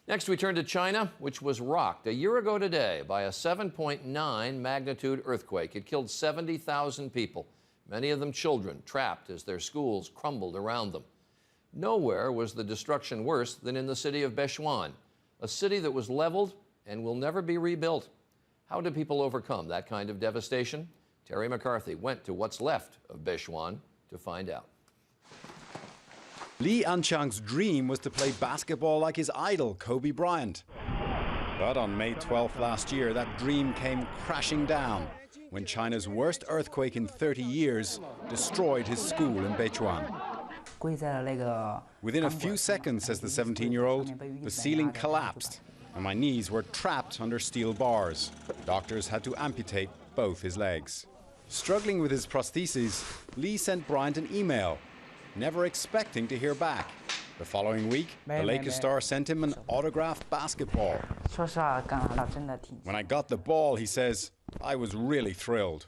Next, we turn to China, which was rocked a year ago today by a 7.9 magnitude earthquake. It killed 70,000 people, many of them children, trapped as their schools crumbled around them. Nowhere was the destruction worse than in the city of Beichuan, a city that was leveled and will never be rebuilt. How do people overcome that kind of devastation? Terry McCarthy went to what's left of Beichuan to find out. Li Anqiang's dream was to play basketball like his idol, Kobe Bryant. But on May 12th last year, that dream came crashing down when China's worst earthquake in 30 years destroyed his school in Beichuan. Within a few seconds, says the 17-year-old, the ceiling collapsed and my knees were trapped under steel bars. Doctors had to amputate both his legs. Struggling with his prostheses, Li sent Bryant an email, never expecting to hear back. The following week, the Lakers star sent him an autographed basketball. When I got the ball, he says, I was really thrilled.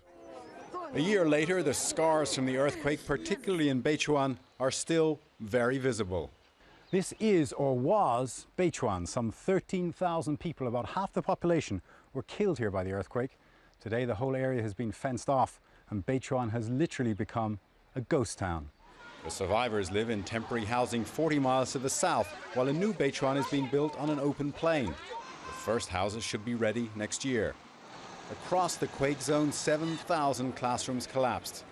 A year later, the scars from the earthquake, particularly in Beichuan, are still very visible. This is, or was, Beichuan. Some 13,000 people, about half the population, were killed here by the earthquake. Today, the whole area has been fenced off, and Beichuan has literally become a ghost town. The survivors live in temporary housing 40 miles to the south, while a new Beichuan is being built on an open plain. The first houses should be ready next year. Across the quake zone, 7,000 classrooms collapsed.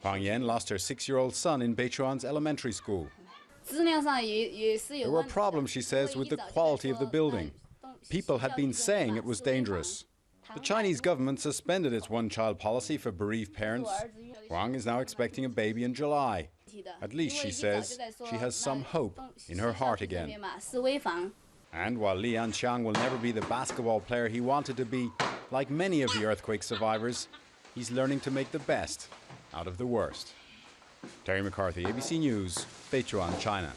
Huang Yan lost her 6-year-old son in Beichuan's elementary school. There were problems, she says, with the quality of the building. People had been saying it was dangerous. The Chinese government suspended its one-child policy for bereaved parents. Huang is now expecting a baby in July. At least, she says, she has some hope in her heart again. And while Li Anqiang will never be the basketball player he wanted to be, like many of the earthquake survivors, he's learning to make the best out of the worst. Terry McCarthy, ABC News, Beichuan, China.